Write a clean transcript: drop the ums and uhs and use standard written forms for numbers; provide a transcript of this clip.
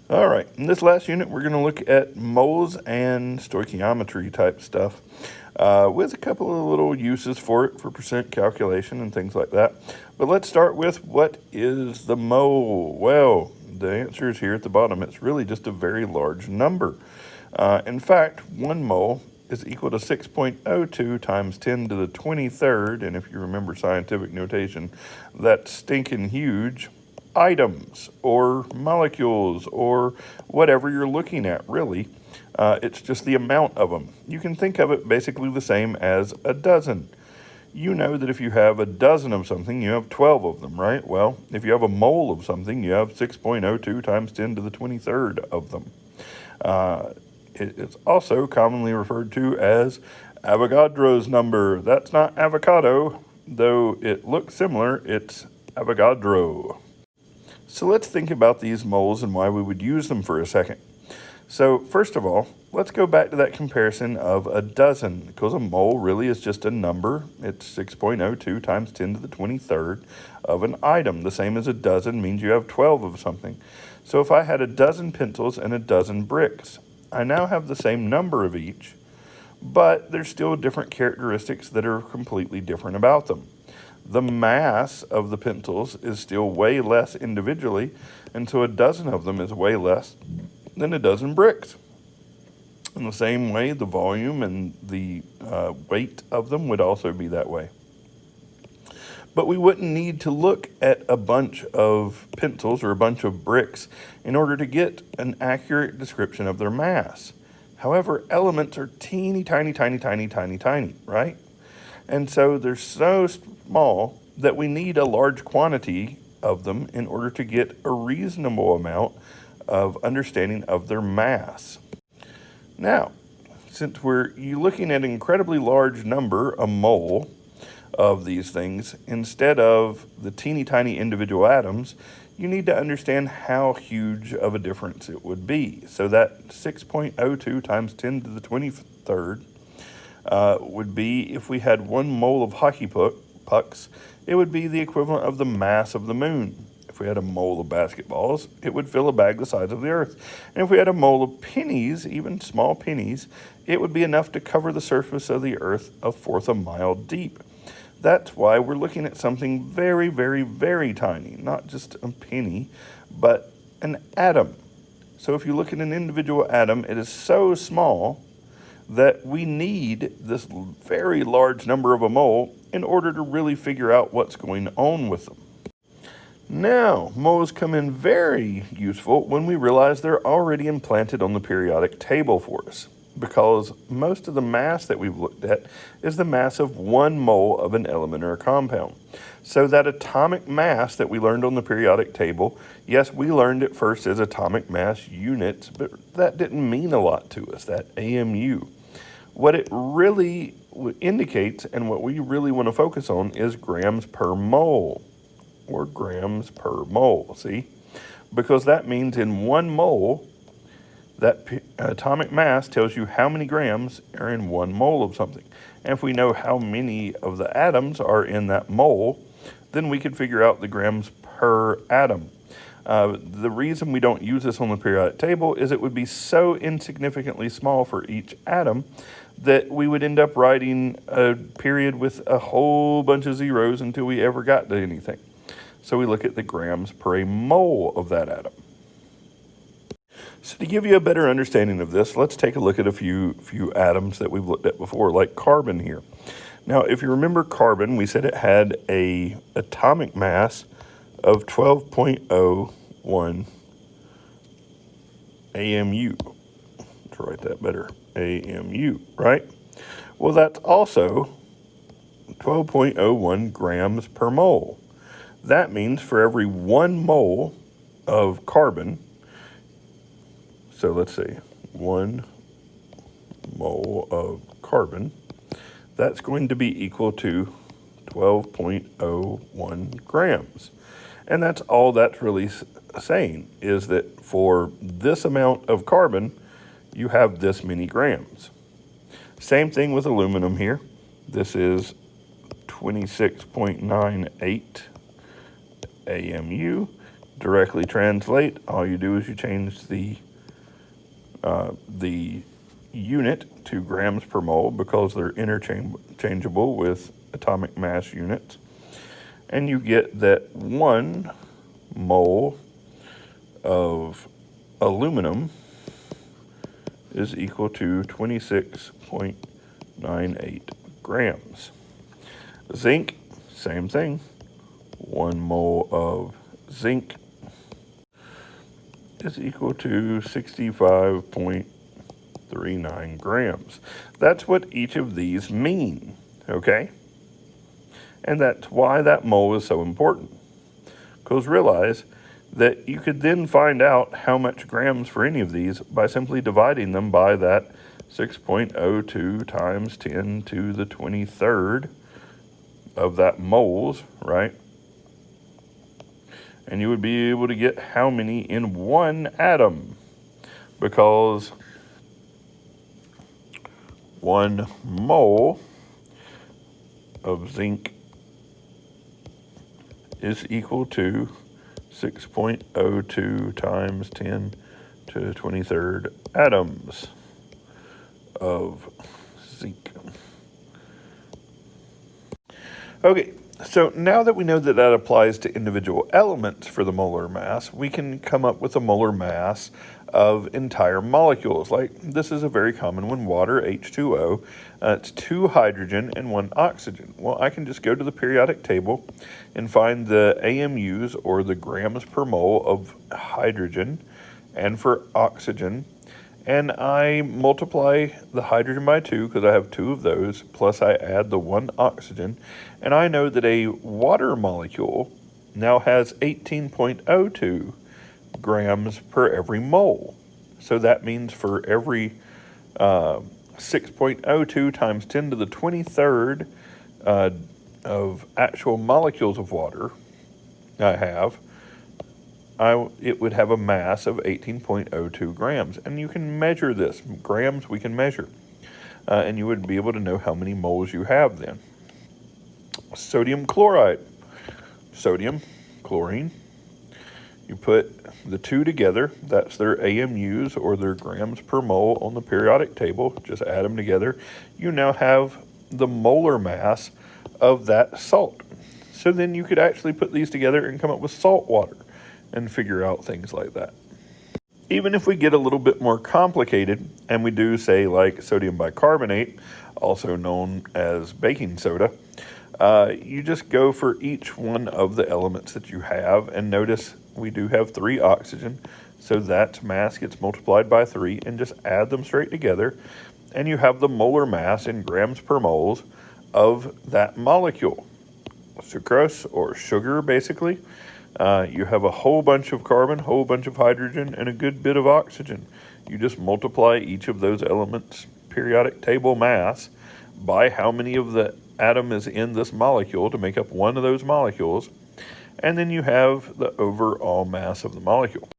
All right, in this last unit, we're going to look at moles and stoichiometry type stuff with a couple of little uses for it for percent calculation and things like that. But let's start with what is the mole? Well, the answer is here at the bottom. It's really just a very large number. In fact, 1 mole is equal to 6.02 times 10 to the 23rd, and if you remember scientific notation, that's stinking huge. Items or molecules or whatever you're looking at, really. It's just the amount of them. You can think of it basically the same as a dozen. You know that if you have a dozen of something, you have 12 of them, right? Well, if you have a mole of something, you have 6.02 times 10 to the 23rd of them. It's also commonly referred to as Avogadro's number. That's not avocado, though it looks similar. It's Avogadro. So let's think about these moles and why we would use them for a second. So first of all, let's go back to that comparison of a dozen, because a mole really is just a number. It's 6.02 times 10 to the 23rd of an item. The same as a dozen means you have 12 of something. So if I had a dozen pencils and a dozen bricks, I now have the same number of each, but there's still different characteristics that are completely different about them. The mass of the pencils is still way less individually, and so a dozen of them is way less than a dozen bricks. In the same way, the volume and the weight of them would also be that way. But we wouldn't need to look at a bunch of pencils or a bunch of bricks in order to get an accurate description of their mass. However, elements are teeny, tiny, right? And so they're so small that we need a large quantity of them in order to get a reasonable amount of understanding of their mass. Now, since you're looking at an incredibly large number, a mole, of these things, instead of the teeny tiny individual atoms, you need to understand how huge of a difference it would be. So that 6.02 times 10 to the 23rd would be, if we had 1 mole of hockey pucks, it would be the equivalent of the mass of the moon. If we had a mole of basketballs, it would fill a bag the size of the earth. And if we had a mole of pennies, even small pennies, it would be enough to cover the surface of the earth a fourth a mile deep. That's why we're looking at something very, very, very tiny, not just a penny, but an atom. So if you look at an individual atom, it is so small that we need this very large number of a mole in order to really figure out what's going on with them. Now, moles come in very useful when we realize they're already implanted on the periodic table for us, because most of the mass that we've looked at is the mass of 1 mole of an element or a compound. So that atomic mass that we learned on the periodic table, yes, we learned it first as atomic mass units, but that didn't mean a lot to us, that AMU. What it really indicates, and what we really want to focus on, is grams per mole, or grams per mole, see? Because that means in 1 mole, that atomic mass tells you how many grams are in 1 mole of something. And if we know how many of the atoms are in that mole, then we can figure out the grams per atom. The reason we don't use this on the periodic table is it would be so insignificantly small for each atom that we would end up writing a period with a whole bunch of zeros until we ever got to anything. So we look at the grams per a mole of that atom. So to give you a better understanding of this, let's take a look at a few atoms that we've looked at before, like carbon here. Now, if you remember carbon, we said it had a atomic mass of 12.01 AMU. To write that better, AMU, right? Well, that's also 12.01 grams per mole. That means for every 1 mole of carbon, so let's see, 1 mole of carbon, that's going to be equal to 12.01 grams. And that's all that's really saying, is that for this amount of carbon, you have this many grams. Same thing with aluminum here. This is 26.98 AMU. directly translate, all you do is you change the unit to grams per mole because they're interchangeable with atomic mass units. And you get that 1 mole of aluminum is equal to 26.98 grams. Zinc, same thing. 1 mole of zinc is equal to 65.39 grams. That's what each of these mean, okay? And that's why that mole is so important. Because realize that you could then find out how much grams for any of these by simply dividing them by that 6.02 times 10 to the 23rd of that moles, right? And you would be able to get how many in one atom, because 1 mole of zinc is equal to 6.02 times 10 to the 23rd atoms of zinc. Okay, so now that we know that that applies to individual elements for the molar mass, we can come up with a molar mass of entire molecules. Like, this is a very common one, water, H2O. It's 2 hydrogen and 1 oxygen. Well, I can just go to the periodic table and find the AMUs, or the grams per mole of hydrogen, and for oxygen. And I multiply the hydrogen by 2 because I have 2 of those, plus I add the 1 oxygen. And I know that a water molecule now has 18.02 grams per every mole. So that means for every 6.02 times 10 to the 23rd of actual molecules of water it would have a mass of 18.02 grams. And you can measure this. Grams we can measure. And you would be able to know how many moles you have then. Sodium chloride. Sodium, chlorine. You put the 2 together. That's their AMUs, or their grams per mole on the periodic table. Just add them together. You now have the molar mass of that salt. So then you could actually put these together and come up with salt water and figure out things like that. Even if we get a little bit more complicated, and we do say like sodium bicarbonate, also known as baking soda, you just go for each one of the elements that you have, and notice we do have 3 oxygen, so that mass gets multiplied by 3, and just add them straight together, and you have the molar mass in grams per moles of that molecule. Sucrose, or sugar, basically. You have a whole bunch of carbon, whole bunch of hydrogen, and a good bit of oxygen. You just multiply each of those elements' periodic table mass by how many of the atom is in this molecule to make up one of those molecules, and then you have the overall mass of the molecule.